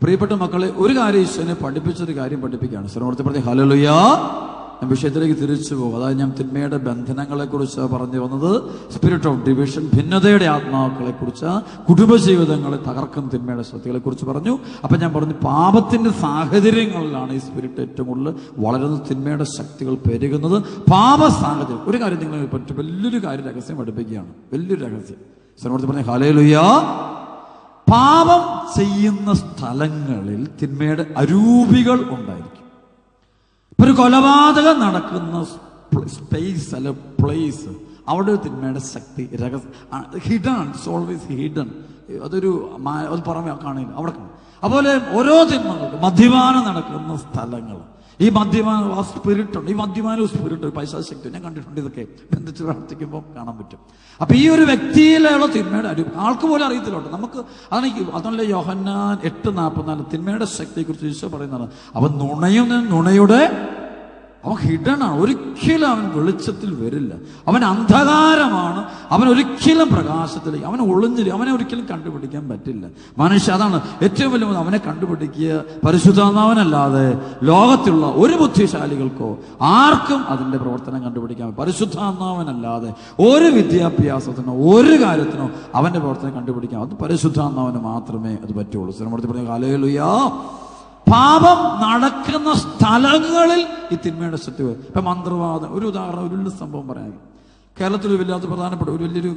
പ്രിയപ്പെട്ട മക്കളെ, ഒരു കാര്യം ഈശോനെ പഠിപ്പിച്ചൊരു കാര്യം പഠിപ്പിക്കുകയാണ്. ശ്രമത്തിൽ പറഞ്ഞ ഹല്ലേലൂയ. ഞാൻ വിഷയത്തിലേക്ക് തിരിച്ചു പോകും. അതായത് ഞാൻ തിന്മയുടെ ബന്ധനങ്ങളെ കുറിച്ച് പറഞ്ഞു വന്നത്. സ്പിരിറ്റ് ഓഫ് ഡിവിഷൻ, ഭിന്നതയുടെ ആത്മാക്കളെ കുറിച്ച്, കുടുംബജീവിതങ്ങളെ തകർക്കുന്ന തിന്മയുടെ ശക്തികളെ കുറിച്ച് പറഞ്ഞു. അപ്പൊ ഞാൻ പറഞ്ഞു, പാപത്തിന്റെ സാഹചര്യങ്ങളിലാണ് ഈ സ്പിരിറ്റ് ഏറ്റവും കൂടുതൽ വളരുന്നത്, തിന്മയുടെ ശക്തികൾ പെരുകുന്നത്. പാപ സാഹചര്യം. ഒരു കാര്യം നിങ്ങൾ പറ്റും, വലിയൊരു കാര്യം രഹസ്യം പഠിപ്പിക്കുകയാണ്, വലിയൊരു രഹസ്യം. ശ്രമത്തിൽ പറഞ്ഞ ഹല്ലേലൂയ. പാപം ചെയ്യുന്ന സ്ഥലങ്ങളിൽ തിന്മയുടെ അരൂപികൾ ഉണ്ടായിരിക്കും. ഒരു കൊലപാതകം നടക്കുന്ന സ്പേസ് അല്ല പ്ലേസ്, അവിടെ തിന്മയുടെ ശക്തി ഹിഡൻ, ഓൾവേസ് ഹിഡൻ. അതൊരു അത് പുറമെ കാണില്ല, അവിടെ കാണും. അതുപോലെ ഓരോ തിന്മകളും മദ്യപാനം നടക്കുന്ന സ്ഥലങ്ങൾ, ഈ മദ്യപാനം ആ സ്പിരിറ്റ് ഉണ്ട്. ഈ മദ്യപാനവും സ്പിരിറ്റ് ഒരു പൈസ ശക്തി ഞാൻ കണ്ടിട്ടുണ്ട്. ഇതൊക്കെ ബന്ധിച്ച് പ്രാർത്ഥിക്കുമ്പോൾ കാണാൻ പറ്റും. അപ്പൊ ഈ ഒരു വ്യക്തിയിലുള്ള തിന്മയുടെ ആൾക്ക് പോലും അറിയത്തില്ലോട്ടെ. നമുക്ക് അതല്ല യോഹന്നാൻ 8:44 തിന്മയുടെ ശക്തിയെ കുറിച്ച് ഈശോ പറയുന്നതാണ്. അവൻ നുണയുടെ അവൻ ഹിഡനാണ്. ഒരിക്കലും അവൻ വെളിച്ചത്തിൽ വരില്ല. അവൻ അന്ധകാരമാണ്. അവൻ ഒരിക്കലും പ്രകാശത്തിലേക്ക് അവൻ ഒളിഞ്ഞില്ല. അവനെ ഒരിക്കലും കണ്ടുപിടിക്കാൻ പറ്റില്ല. മനുഷ്യ അതാണ് ഏറ്റവും വലിയ, അവനെ കണ്ടുപിടിക്കുക പരിശുദ്ധാത്മാവനല്ലാതെ ലോകത്തിലുള്ള ഒരു ബുദ്ധിശാലികൾക്കോ ആർക്കും അതിന്റെ പ്രവർത്തനം കണ്ടുപിടിക്കാൻ, പരിശുദ്ധാത്മാവനല്ലാതെ ഒരു വിദ്യാഭ്യാസത്തിനോ ഒരു കാര്യത്തിനോ അവന്റെ പ്രവർത്തനം കണ്ടുപിടിക്കാം. അത് പരിശുദ്ധാത്മാവന് മാത്രമേ അത് പറ്റുള്ളൂ. ശ്രമത്തിൽ പറഞ്ഞ ഹല്ലേലൂയ. പാപം നടക്കുന്ന സ്ഥലങ്ങളിൽ ഈ തിന്മയുടെ ശക്തി. ഇപ്പൊ മന്ത്രവാദം, ഒരു ഉദാഹരണം, ഒരു വലിയ സംഭവം പറയാം. കേരളത്തിൽ വല്ലാത്ത പ്രധാനപ്പെട്ട ഒരു വലിയൊരു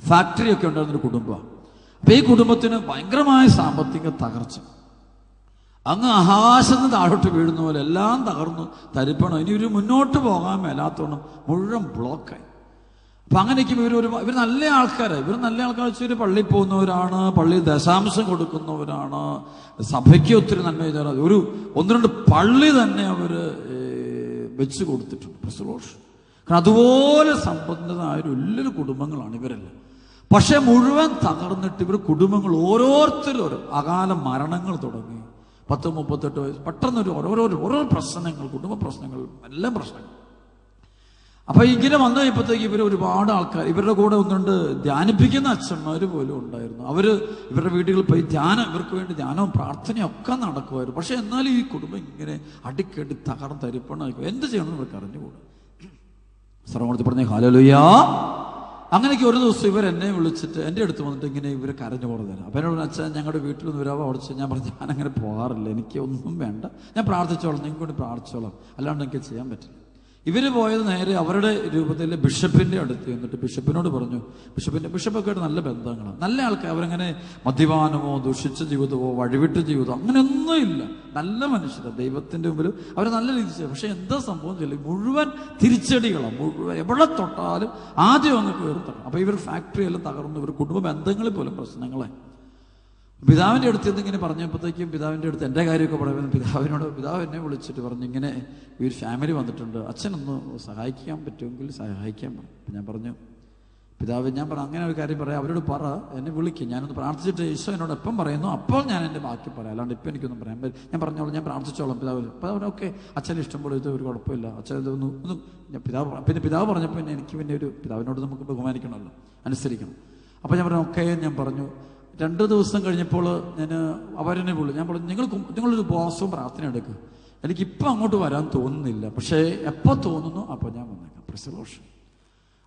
ഫാക്ടറി ഒക്കെ ഉണ്ടായിരുന്നൊരു കുടുംബമാണ്. അപ്പൊ ഈ കുടുംബത്തിന് ഭയങ്കരമായ സാമ്പത്തിക തകർച്ച. അങ്ങ് ആകാശത്ത് താഴോട്ട് വീഴുന്ന പോലെ എല്ലാം തകർന്നു തരിപ്പണം. ഇനി ഒരു മുന്നോട്ട് പോകാൻ മേലാത്തോണം മുഴുവൻ ബ്ലോക്കായി. അപ്പൊ അങ്ങനെയൊക്കെ ഇവർ നല്ല ആൾക്കാരാണ്. ഇവർ നല്ല ആൾക്കാർ വെച്ചാൽ പള്ളിയിൽ പോകുന്നവരാണ്, പള്ളിയിൽ ദശാംശം കൊടുക്കുന്നവരാണ്, സഭയ്ക്ക് ഒത്തിരി നന്മ ചെയ്തവരാണ്. ഒരു 1-2 പള്ളി തന്നെ അവര് വെച്ച് കൊടുത്തിട്ടുണ്ട്. കാരണം അതുപോലെ സമ്പന്നരായ ഒരു വലിയൊരു കുടുംബങ്ങളാണ് ഇവരെല്ലാം. പക്ഷെ മുഴുവൻ തകർന്നിട്ട് ഇവർ കുടുംബങ്ങൾ ഓരോരുത്തരും അകാല മരണങ്ങൾ തുടങ്ങി. 10-38 വയസ്സ് പെട്ടെന്ന് ഓരോ പ്രശ്നങ്ങൾ, കുടുംബ പ്രശ്നങ്ങൾ, എല്ലാം പ്രശ്നങ്ങൾ. അപ്പൊ ഇങ്ങനെ വന്നു കഴിയുമ്പോഴത്തേക്ക് ഇവർ ഒരുപാട് ആൾക്കാർ, ഇവരുടെ കൂടെ ഒന്നുണ്ട് ധ്യാനിപ്പിക്കുന്ന അച്ഛന്മാര് പോലും ഉണ്ടായിരുന്നു. ഇവരുടെ വീടുകളിൽ പോയി ഇവർക്ക് വേണ്ടി ധ്യാനവും പ്രാർത്ഥനയും ഒക്കെ നടക്കുമായിരുന്നു. പക്ഷെ എന്നാലും ഈ കുടുംബം ഇങ്ങനെ അടിക്കടി തകർന്ന് തരിപ്പണമായിരിക്കും. എന്ത് ചെയ്യണമെന്ന് ഇവർക്ക് അറിഞ്ഞുകൂടാ. സർവ്വത്തിൽ പറഞ്ഞ ഹല്ലേലൂയ. അങ്ങനെയൊക്കെ ഒരു ദിവസം ഇവർ എന്നെ വിളിച്ചിട്ട് എൻ്റെ അടുത്ത് വന്നിട്ട് ഇങ്ങനെ ഇവർ കരഞ്ഞു പോലെ തരാം. അപ്പം എന്നോട് അച്ഛൻ ഞങ്ങളുടെ വീട്ടിലൊന്ന് വരാമോ അവിടെ. ഞാൻ പറഞ്ഞു, ഞാനങ്ങനെ പോകാറില്ല, എനിക്ക് ഒന്നും വേണ്ട, ഞാൻ പ്രാർത്ഥിച്ചോളാം, നിങ്ങൾക്ക് വേണ്ടി പ്രാർത്ഥിച്ചോളാം, അല്ലാണ്ട് എനിക്ക് ചെയ്യാൻ പറ്റില്ല. ഇവർ പോയത് നേരെ അവരുടെ രൂപത്തിൽ ബിഷപ്പിന്റെ അടുത്ത് എന്നിട്ട് ബിഷപ്പിനോട് പറഞ്ഞു. ബിഷപ്പൊക്കെ ആയിട്ട് നല്ല ബന്ധങ്ങളാണ്, നല്ല ആൾക്കാർ. അവരങ്ങനെ മദ്യപാനമോ ദുഷിച്ച ജീവിതമോ വഴിവിട്ട ജീവിതമോ അങ്ങനെയൊന്നും ഇല്ല. നല്ല മനുഷ്യരാണ്, ദൈവത്തിന്റെ മുമ്പിൽ അവർ നല്ല രീതിയിൽ ചെയ്യും. പക്ഷെ എന്താ സംഭവം ചെയ്യില്ല, മുഴുവൻ തിരിച്ചടികളാണ്. മുഴുവൻ എവിടെ തൊട്ടാലും ആദ്യം അങ്ങ് കയറി തരണം. അപ്പൊ ഇവർ ഫാക്ടറി എല്ലാം തകർന്നു, ഇവർ കുടുംബ ബന്ധങ്ങളിൽ പോലും പ്രശ്നങ്ങളെ. പിതാവിൻ്റെ അടുത്ത് ഇങ്ങനെ പറഞ്ഞപ്പോഴത്തേക്കും പിതാവിൻ്റെ അടുത്ത് എൻ്റെ കാര്യമൊക്കെ പറയുമ്പോൾ പിതാവ് എന്നെ വിളിച്ചിട്ട് പറഞ്ഞു, ഇങ്ങനെ ഈ ഒരു ഫാമിലി വന്നിട്ടുണ്ട്, അച്ഛനൊന്ന് സഹായിക്കാൻ പറ്റുമെങ്കിൽ സഹായിക്കാൻ പറഞ്ഞു. അപ്പം ഞാൻ പറഞ്ഞു, പിതാവ് ഞാൻ പറഞ്ഞു അങ്ങനെ ഒരു കാര്യം പറയാം, അവരോട് പറ, എന്നെ വിളിക്കും, ഞാനൊന്ന് പ്രാർത്ഥിച്ചിട്ട് ഈശോ എന്നോട് എപ്പം പറയുന്നു അപ്പോൾ ഞാൻ എൻ്റെ ബാക്കി പറയാം, അല്ലാണ്ട് ഇപ്പം എനിക്കൊന്നും പറയാൻ പറ്റും. ഞാൻ പറഞ്ഞോളൂ, ഞാൻ പ്രാർത്ഥിച്ചോളാം പിതാവ്. പിതാവിനൊക്കെ അച്ഛന് ഇഷ്ടം പോലെ ഇത് ഒരു കുഴപ്പമില്ല, അച്ഛൻ ഇതൊന്നും പിതാവ് പറഞ്ഞപ്പോൾ എനിക്ക് പിന്നെ ഒരു പിതാവിനോട് നമുക്ക് ബഹുമാനിക്കണമല്ലോ, അനുസരിക്കണം. അപ്പം ഞാൻ പറഞ്ഞു ഓക്കെ. ഞാൻ പറഞ്ഞു 2 ദിവസം കഴിഞ്ഞപ്പോൾ അവരെന്നെ വിളി. ഞാൻ പറഞ്ഞു, നിങ്ങളൊരു ഉപവാസവും പ്രാർത്ഥന എടുക്കുക, എനിക്കിപ്പോൾ അങ്ങോട്ട് വരാൻ തോന്നുന്നില്ല, പക്ഷേ എപ്പോൾ തോന്നുന്നു അപ്പോൾ ഞാൻ വന്നേക്കാം. പ്രസലോഷൻ.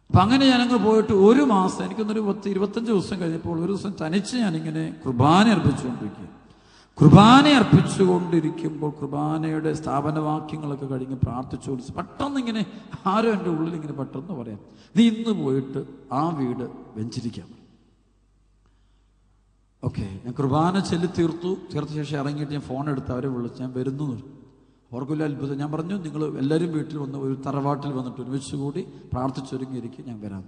അപ്പം അങ്ങനെ ഞാനങ്ങ് പോയിട്ട് 1 മാസം, എനിക്കൊന്നൊരു 10-25 ദിവസം കഴിഞ്ഞപ്പോൾ ഒരു ദിവസം തനിച്ച് ഞാനിങ്ങനെ കുർബാന അർപ്പിച്ചുകൊണ്ടിരിക്കുമ്പോൾ കുർബാനയുടെ സ്ഥാപനവാക്യങ്ങളൊക്കെ കഴിഞ്ഞ് പ്രാർത്ഥിച്ചു പെട്ടെന്ന് ഇങ്ങനെ ആരോ എൻ്റെ ഉള്ളിൽ ഇങ്ങനെ പെട്ടെന്ന് പറയാം, നീ ഇന്ന് പോയിട്ട് ആ വീട് വെഞ്ചരിക്കാം. ഓക്കെ, ഞാൻ കുർബാന തീർത്ത ശേഷം ഇറങ്ങിയിട്ട് ഞാൻ ഫോൺ എടുത്ത് അവരെ വിളിച്ച് ഞാൻ വരുന്നു. അവർക്കൊരു അത്ഭുതം. ഞാൻ പറഞ്ഞു, നിങ്ങൾ എല്ലാവരും വീട്ടിൽ വന്ന് ഒരു തറവാട്ടിൽ വന്നിട്ട് ഒരുമിച്ച് കൂടി പ്രാർത്ഥിച്ചൊരുങ്ങിയിരിക്കും, ഞാൻ വരാം.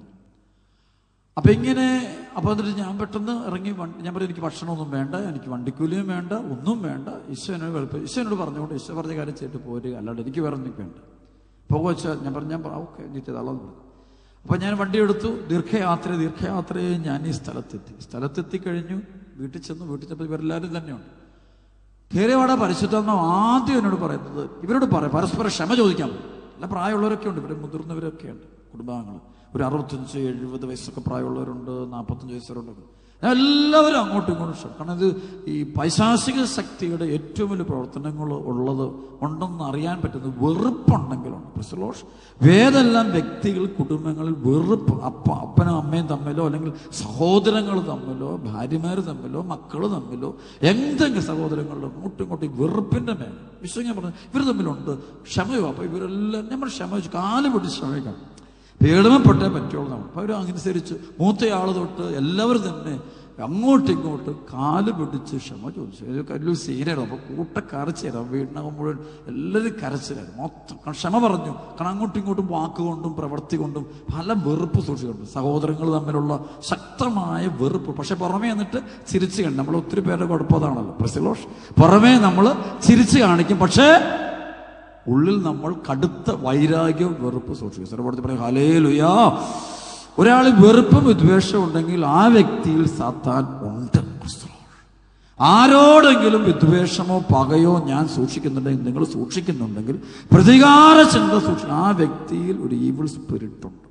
അപ്പം എന്നിട്ട് ഞാൻ പെട്ടെന്ന് ഇറങ്ങി. ഞാൻ പറഞ്ഞു, എനിക്ക് ഭക്ഷണമൊന്നും വേണ്ട, എനിക്ക് വണ്ടിക്കൂലിയും വേണ്ട, ഒന്നും വേണ്ട, ഈശോനോട് പറഞ്ഞുകൊണ്ട് ഈശോ പറഞ്ഞ കാര്യം ചെയ്തിട്ട് പോരുക, അല്ലാണ്ട് എനിക്ക് വേറെ ഒന്നും വേണ്ട. പോകുവച്ചാൽ ഞാൻ പറഞ്ഞു ഓക്കെ നീറ്റതാളെന്ന് പറഞ്ഞു. അപ്പം ഞാൻ വണ്ടി എടുത്തു. ദീർഘയാത്രയെ ഞാൻ ഈ സ്ഥലത്തെത്തി കഴിഞ്ഞു. വീട്ടിൽ ചെന്നപ്പോൾ ഇവരെല്ലാവരും തന്നെയുണ്ട്. കയറിയവാട പരിശുദ്ധാത്മാവ് ആദ്യം എന്നോട് പറയുന്നത്, ഇവരോട് പരസ്പരം ക്ഷമ ചോദിക്കാം. നല്ല പ്രായമുള്ളവരൊക്കെ ഉണ്ട്, ഇവർ മുതിർന്നവരൊക്കെ ഉണ്ട്, കുടുംബാംഗങ്ങൾ. ഒരു 65-70 വയസ്സൊക്കെ പ്രായമുള്ളവരുണ്ട്, 45 വയസ്സുള്ളവരുണ്ട്. എല്ലാവരും അങ്ങോട്ടും ഇങ്ങോട്ടും. കാരണം ഇത് ഈ പൈശാചിക ശക്തിയുടെ ഏറ്റവും വലിയ പ്രവർത്തനങ്ങൾ ഉണ്ടെന്ന് അറിയാൻ പറ്റുന്നത് വെറുപ്പുണ്ടെങ്കിലുണ്ട്. ക്രിസ്തുലോഷ് വേദെല്ലാം വ്യക്തികൾ കുടുംബങ്ങളിൽ വെറുപ്പ്, അപ്പനും അമ്മയും തമ്മിലോ അല്ലെങ്കിൽ സഹോദരങ്ങൾ തമ്മിലോ ഭാര്യമാർ തമ്മിലോ മക്കൾ തമ്മിലോ എന്തെങ്കിലും സഹോദരങ്ങളിലോ അങ്ങോട്ടും ഇങ്ങോട്ടും വെറുപ്പിന്റെ മേൽ വിശ്വസിക്കാൻ പറഞ്ഞു ഇവർ തമ്മിലുണ്ട് ക്ഷമയോ. അപ്പൊ ഇവരെല്ലാം നമ്മൾ ക്ഷമ വെച്ച് കാല് പൊട്ടി ക്ഷമിക്കണം, പേടുമപ്പെട്ടേ പറ്റുള്ളൂ നമ്മൾ. അപ്പോൾ അവരനുസരിച്ച് മൂത്തയാൾ തൊട്ട് എല്ലാവരും തന്നെ അങ്ങോട്ടും ഇങ്ങോട്ടും കാല് പിടിച്ച് ക്ഷമ ചോദിച്ചു. വലിയ സീനായിരുന്നു. അപ്പോൾ കൂട്ടക്കരച്ചിലായിരുന്നു, വീടിനകം മുഴുവൻ എല്ലാവരും കരച്ചിലായിരുന്നു മൊത്തം. ക്ഷമ പറഞ്ഞു. കാരണം അങ്ങോട്ടും ഇങ്ങോട്ടും വാക്കുകൊണ്ടും പ്രവൃത്തി കൊണ്ടും പല വെറുപ്പ് സൂക്ഷിക്കുന്നുണ്ട്. സഹോദരങ്ങൾ തമ്മിലുള്ള ശക്തമായ വെറുപ്പ്. പക്ഷെ പുറമേ എന്നിട്ട് ചിരിച്ചു കാണിക്കും. നമ്മൾ ഒത്തിരി പേരുടെ കുഴപ്പതാണല്ലോ പ്രസിലോഷ്. പുറമേ നമ്മൾ ചിരിച്ചു കാണിക്കും, പക്ഷേ ഉള്ളിൽ നമ്മൾ കടുത്ത വൈരാഗ്യവും വെറുപ്പ് സൂക്ഷിക്കും. സർവ്വത്തിൽ പറയും ഹല്ലേലൂയാ. ഒരാൾ വെറുപ്പും വിദ്വേഷവും ഉണ്ടെങ്കിൽ ആ വ്യക്തിയിൽ സാത്താൻ ഉണ്ട്. ആരോടെങ്കിലും വിദ്വേഷമോ പകയോ ഞാൻ സൂക്ഷിക്കുന്നുണ്ടെങ്കിൽ, നിങ്ങൾ സൂക്ഷിക്കുന്നുണ്ടെങ്കിൽ, പ്രതികാര ചിന്ത സൂക്ഷിക്കും, ആ വ്യക്തിയിൽ ഒരു ഈവിൾ സ്പിരിറ്റ് ഉണ്ട്.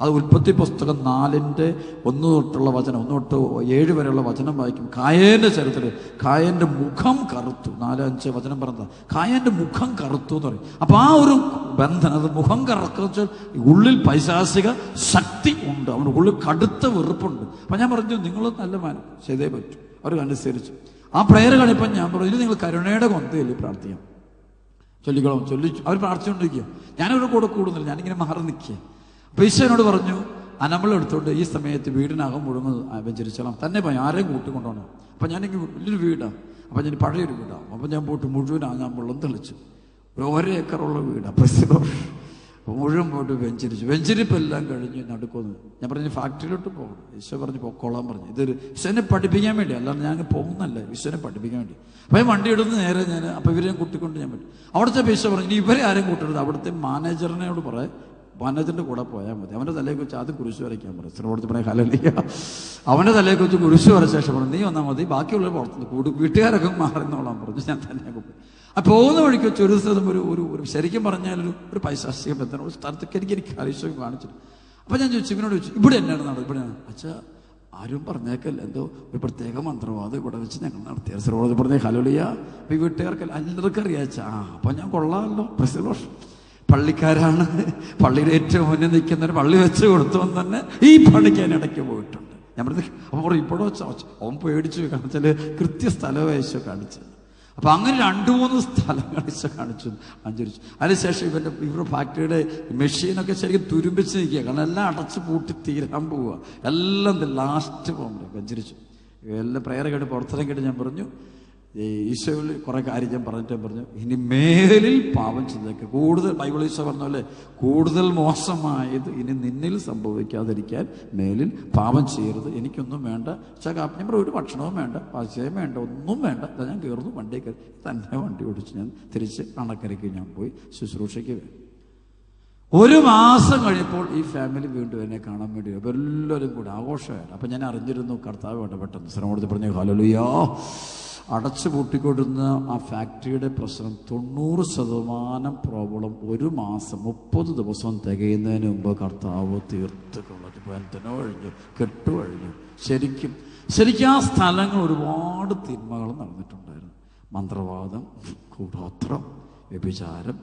അത് ഉൽപ്പത്തി പുസ്തകം 4:1 തൊട്ടുള്ള വചനം, 1 തൊട്ട് 7 വരെയുള്ള വചനം വായിക്കും. കായേന്റെ ചരിത്രത്തിൽ കായേന്റെ മുഖം കറുത്തു, 4-5 വചനം പറഞ്ഞത് കായേന്റെ മുഖം കറുത്തു എന്ന് പറയും. അപ്പൊ ആ ഒരു ബന്ധനം, അത് മുഖം കറക്കുക, ഉള്ളിൽ പൈശാചിക ശക്തി ഉണ്ട്, അവൻ്റെ ഉള്ളിൽ കടുത്ത വെറുപ്പുണ്ട്. അപ്പൊ ഞാൻ പറഞ്ഞു നിങ്ങൾ നല്ല മാനം ചെയ്തേ പറ്റൂ. അവർ അനുസരിച്ചു. ആ പ്രേയർ കാണിപ്പം ഞാൻ പറഞ്ഞു ഇനി നിങ്ങൾ കരുണയുടെ കൊന്തയില്ലേ പ്രാർത്ഥിക്കാം, ചൊല്ലിക്കോളാം. അവർ പ്രാർത്ഥിച്ചുകൊണ്ടിരിക്കുക. ഞാനവരുടെ കൂടെ കൂടുന്നില്ല, ഞാനിങ്ങനെ മാറി നിൽക്കുക. അപ്പൊ ഈശോനോട് പറഞ്ഞു അനമ്പളെടുത്തോണ്ട് ഈ സമയത്ത് വീടിനകം മുഴുവൻ വെഞ്ചരിച്ചോളാം, തന്നെ പോയി ആരെയും കൂട്ടിക്കൊണ്ടോണം. അപ്പൊ ഞാനെങ്കിൽ വലിയൊരു വീടാണ്, അപ്പൊ ഞാൻ പഴയൊരു വീടാണ്. അപ്പൊ ഞാൻ പോയിട്ട് മുഴുവൻ ഞാൻ വെള്ളം തെളിച്ചു. 1 ഏക്കറുള്ള വീടാണ്. മുഴുവൻ പോയിട്ട് വെഞ്ചരിപ്പെല്ലാം കഴിഞ്ഞ് നടുക്കൊന്ന് ഞാൻ പറഞ്ഞു ഫാക്ടറിയിലോട്ട് പോകണം. ഈശോ പറഞ്ഞു പൊക്കോളാൻ പറഞ്ഞു. ഇതൊരു ഈശോനെ പഠിപ്പിക്കാൻ വേണ്ടി, അല്ലാതെ ഞാൻ പോകുന്നല്ല, ഈശോനെ പഠിപ്പിക്കാൻ വേണ്ടി. അപ്പം വണ്ടി ഇടുന്ന നേരെ ഞാൻ അപ്പം ഇവരെ കൂട്ടിക്കൊണ്ട് ഞാൻ പറ്റും. അവിടുത്തെ ഈശോ പറഞ്ഞു ഇനി ഇവരെ ആരും കൂട്ടരുത്, അവിടുത്തെ മാനേജറിനോട് പറയാം, മാനേജറിന്റെ കൂടെ പോയാൽ മതി. അവൻ്റെ തലയിൽ വെച്ച് ആദ്യം കുരിശ് വരയ്ക്കാൻ പറയും. ശ്രമപ്പെടുത്തി പറയാം ഹല്ലേലൂയ. അവൻ്റെ തലയിൽ വെച്ച് കുരിശ് വരച്ച ശേഷം പറഞ്ഞു നീ വന്നാൽ മതി, ബാക്കിയുള്ളവർ പുറത്തുനിന്ന് വീട്ടുകാരൊക്കെ മാറുന്നോളാൻ പറഞ്ഞു. ഞാൻ തന്നെ കൂട്ടി പോകുന്ന വഴിക്ക് വെച്ച് ഒരു സ്ഥലം ഒരു ശരിക്കും പറഞ്ഞാൽ ഒരു പൈശാചിക ബന്ധനം ഒരു സ്ഥലത്തേക്ക് എനിക്ക് ആലോചിച്ച് കാണിച്ചിട്ട്. അപ്പം ഞാൻ ചോദിച്ചു ഇവനോട് ചോദിച്ചു ഇവിടെ എന്നാണ് നടന്നത്? ഇവിടെയാണ്. അച്ഛാ ആരും പറഞ്ഞേക്കല്ല, എന്തോ ഒരു പ്രത്യേക മന്ത്രവാദം ഇവിടെ വെച്ച് ഞങ്ങൾ നടത്തിയ സർവോദ് പറഞ്ഞേ ഹല്ലേലൂയ. അപ്പം ഈ വീട്ടുകാർക്ക് എല്ലാവർക്കും അറിയാച്ചാ. അപ്പം ഞാൻ കൊള്ളാമല്ലോ, പ്രസിലോഷ് പള്ളിക്കാരാണ്, പള്ളിയുടെ ഏറ്റവും മുന്നിൽ നിൽക്കുന്നവർ പള്ളി വെച്ച് കൊടുത്തുവെന്ന് തന്നെ ഈ പള്ളിക്ക് അതിനിടയ്ക്ക് പോയിട്ടുണ്ട്. ഞാൻ പറഞ്ഞു അപ്പോൾ ഇപ്പോഴോ അവൻ പേടിച്ചു കാണിച്ചാൽ കൃത്യസ്ഥലം വയസ്സോ കാണിച്ചത്. അപ്പൊ അങ്ങനെ 2-3 സ്ഥലങ്ങൾ കാണിച്ചു അഞ്ചരിച്ചു. അതിനുശേഷം ഇവരുടെ ഫാക്ടറിയുടെ മെഷീനൊക്കെ ശരിക്കും തുരുമ്പിച്ച് നിൽക്കുക, കാരണം എല്ലാം അടച്ചു പൂട്ടി തീരാൻ പോവുക. എല്ലാം ലാസ്റ്റ് പോകുമ്പോൾ വെഞ്ചരിച്ചു. എല്ലാം പ്രേയർ കേട്ട് പുറത്തിറങ്ങി കേട്ട് ഞാൻ പറഞ്ഞു ഈശോയിൽ കുറെ കാര്യം ഞാൻ പറഞ്ഞിട്ട് പറഞ്ഞു ഇനി മേലിൽ പാപം ചെയ്തേക്ക്. കൂടുതൽ ബൈബിൾ ഈശോ പറഞ്ഞ പോലെ കൂടുതൽ മോശമായത് ഇനി നിന്നിൽ സംഭവിക്കാതിരിക്കാൻ മേലിൽ പാപം ചെയ്യരുത്. എനിക്കൊന്നും വേണ്ട, ഞാൻ ഒരു ഭക്ഷണവും വേണ്ട, പാചകം വേണ്ട, ഒന്നും വേണ്ട. ഞാൻ കയറുന്നു, വണ്ടി കയറി തന്നെ വണ്ടി ഓടിച്ച് ഞാൻ തിരിച്ച് അണക്കരയ്ക്ക് ഞാൻ പോയി ശുശ്രൂഷയ്ക്ക്. 1 മാസം കഴിഞ്ഞപ്പോൾ ഈ ഫാമിലി വീണ്ടും എന്നെ കാണാൻ വേണ്ടി അപ്പോൾ എല്ലാവരും കൂടെ ആഘോഷമായിട്ട്. അപ്പം ഞാൻ അറിഞ്ഞിരുന്നു കർത്താവ് ഇടപെട്ടെന്ന്. ശ്രമപ്പെടുത്തി പറഞ്ഞു ഹല്ലേലൂയ. അടച്ചു പൂട്ടിക്കൊടുന്ന ആ ഫാക്ടറിയുടെ പ്രശ്നം 90% പ്രോബ്ലം 1 മാസം 30 ദിവസം തികയുന്നതിന് മുമ്പ് കർത്താവ് തീർത്ത് കളഞ്ഞു. ബന്ധനോ കഴിഞ്ഞു, കെട്ടു കഴിഞ്ഞു. ശരിക്കും ആ സ്ഥലങ്ങൾ ഒരുപാട് തിന്മകൾ നടന്നിട്ടുണ്ടായിരുന്നു. മന്ത്രവാദം, കൂടോത്രം, വ്യഭിചാരം,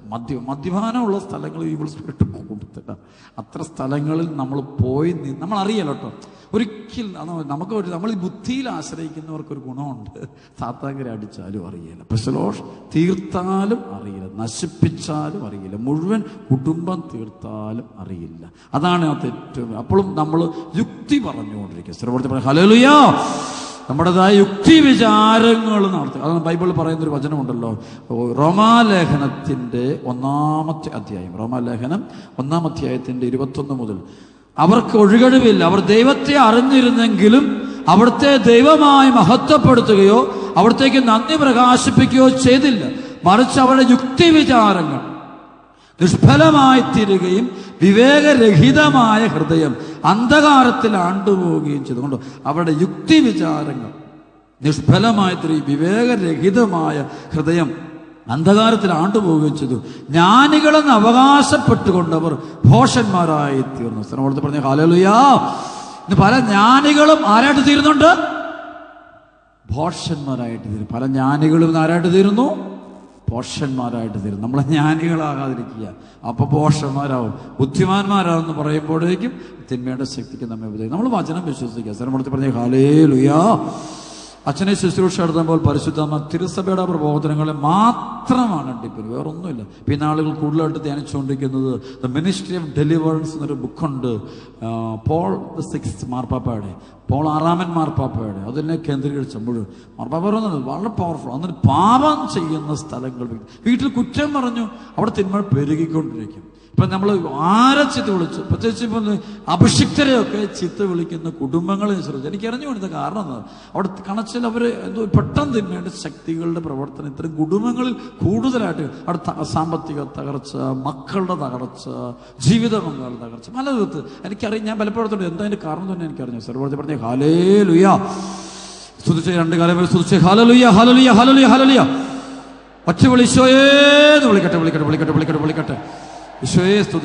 മദ്യപാനമുള്ള സ്ഥലങ്ങൾ ഈവിൾ സ്പിരിറ്റ് കൂടുതലാണ്. അത്ര സ്ഥലങ്ങളിൽ നമ്മൾ പോയി നമ്മൾ അറിയല്ലോ കേട്ടോ. ഒരിക്കലും നമുക്ക് നമ്മൾ ഈ ബുദ്ധിയിൽ ആശ്രയിക്കുന്നവർക്കൊരു ഗുണമുണ്ട്, സാത്താങ്കര അടിച്ചാലും അറിയില്ല, പ്രശ്ലോഷ് തീർത്താലും അറിയില്ല, നശിപ്പിച്ചാലും അറിയില്ല, മുഴുവൻ കുടുംബം തീർത്താലും അറിയില്ല. അതാണ് ആ തെറ്റ്. അപ്പോഴും നമ്മൾ യുക്തി പറഞ്ഞുകൊണ്ടിരിക്കുക. സ്ഥിരപ്പെടുത്തി ഹല്ലേലൂയ. നമ്മുടേതായ യുക്തി വിചാരങ്ങൾ നടത്തുക. അതാണ് ബൈബിൾ പറയുന്നൊരു വചനമുണ്ടല്ലോ, റോമാലേഖനത്തിന്റെ 1-ാമത്തെ അധ്യായം, റോമാലേഖനം 1-ാം അധ്യായത്തിന്റെ 21 മുതൽ അവർക്ക് ഒഴുകഴിവില്ല. അവർ ദൈവത്തെ അറിഞ്ഞിരുന്നെങ്കിലും അവിടുത്തെ ദൈവമായി മഹത്വപ്പെടുത്തുകയോ അവിടത്തേക്ക് നന്ദി പ്രകാശിപ്പിക്കുകയോ ചെയ്തില്ല. മറിച്ച് അവരുടെ യുക്തി വിചാരങ്ങൾ നിഷ്ഫലമായി തീരുകയും വിവേകരഹിതമായ ഹൃദയം അന്ധകാരത്തിൽ ആണ്ടുപോവുകയും ചെയ്തുകൊണ്ട് അവരുടെ യുക്തി വിചാരങ്ങൾ നിഷ്ഫലമായി തീരുകയും വിവേകരഹിതമായ ഹൃദയം അന്ധകാരത്തിൽ ആണ്ടുപോവുകയും ചെയ്തു. ജ്ഞാനികളെന്ന് അവകാശപ്പെട്ടുകൊണ്ടവർ ഭോഷന്മാരായി തീർന്നു. സ്ഥലത്ത് പറഞ്ഞ ഹല്ലേലൂയ. ഇന്ന് പല ജ്ഞാനികളും ആരായിട്ട് തീരുന്നുണ്ട്? ഭോഷന്മാരായിട്ട് തീരും. പല ജ്ഞാനികളും ആരായിട്ട് തീരുന്നു? ഭോഷന്മാരായിട്ട് തീരും. നമ്മളെ ജ്ഞാനികളാകാതിരിക്കുക, അപ്പൊ ഭോഷന്മാരാവും. ബുദ്ധിമാന്മാരാവെന്ന് പറയുമ്പോഴേക്കും തിന്മയുടെ ശക്തിക്ക് നമ്മെ ഉപയോഗിക്കും. നമ്മൾ വചനം വിശ്വസിക്കുക. സ്ഥലമെടുത്ത് പറഞ്ഞ ഹല്ലേലൂയ. അച്ഛനെ ശുശ്രൂഷ നടത്തുമ്പോൾ പരിശുദ്ധ തിരുസഭയുടെ പ്രബോധനങ്ങളെ മാത്രമാണ് ഡിപ്പെൻഡ്, വേറൊന്നുമില്ല. പിന്നെ ആളുകൾ കൂടുതലായിട്ട് ധ്യാനിച്ചുകൊണ്ടിരിക്കുന്നത് ദ മിനിസ്ട്രി ഓഫ് ഡെലിവറൻസ് എന്നൊരു ബുക്കുണ്ട്, പോൾ ദ സിക്സ്ത് മാർപ്പാപ്പയുടെ, പോൾ ആറാമൻ മാർപ്പാപ്പയുടെ. അതിനെ കേന്ദ്രീകരിച്ചപ്പോൾ മാർപ്പാപ്പ പറയുന്നത് വളരെ പവർഫുൾ. അന്നൊരു പാപം ചെയ്യുന്ന സ്ഥലങ്ങൾ, വീട്ടിൽ കുറ്റം പറഞ്ഞു അവിടെ തിന്മ പെരുകിക്കൊണ്ടിരിക്കും. ഇപ്പം നമ്മൾ ആരെ ചിത്ത വിളിച്ചു, പ്രത്യേകിച്ച് ഇപ്പം അഭിഷിക്തരെയൊക്കെ ചിത്ത വിളിക്കുന്ന കുടുംബങ്ങളെ ശ്രദ്ധിച്ചു. എനിക്ക് അറിഞ്ഞു കൊടുത്ത കാരണം എന്താണ്, അവിടെ കണച്ചിൽ അവർ എന്തോ പെട്ടെന്ന് തിന്മയുടെ ശക്തികളുടെ പ്രവർത്തനം ഇത്തരം കുടുംബങ്ങളിൽ കൂടുതലായിട്ട് അവിടെ സാമ്പത്തിക തകർച്ച, മക്കളുടെ തകർച്ച, ജീവിത പങ്കാളികളുടെ തകർച്ച, പല വിധത്തിൽ എനിക്കറിയാം. ഞാൻ പലപ്പോഴത്തോടെ എന്താ അതിന്റെ കാരണം തന്നെ എനിക്കറിഞ്ഞു. സർവ്വത്തെ പറഞ്ഞ ഹല്ലേലൂയ, സ്തുതിച്ച രണ്ട് കാലം സ്തുതിച്ച് ഹല്ലേലൂയ ഹല്ലേലൂയ ഹല്ലേലൂയ ഹല്ലേലൂയ. ഒറ്റ വിളിച്ചോയേന്ന് വിളിക്കട്ടെ വിളിക്കട്ടെ വിളിക്കട്ടെ വിളിക്കട്ടെ വിളിക്കട്ടെ. ഈശോയെ സ്തുതി.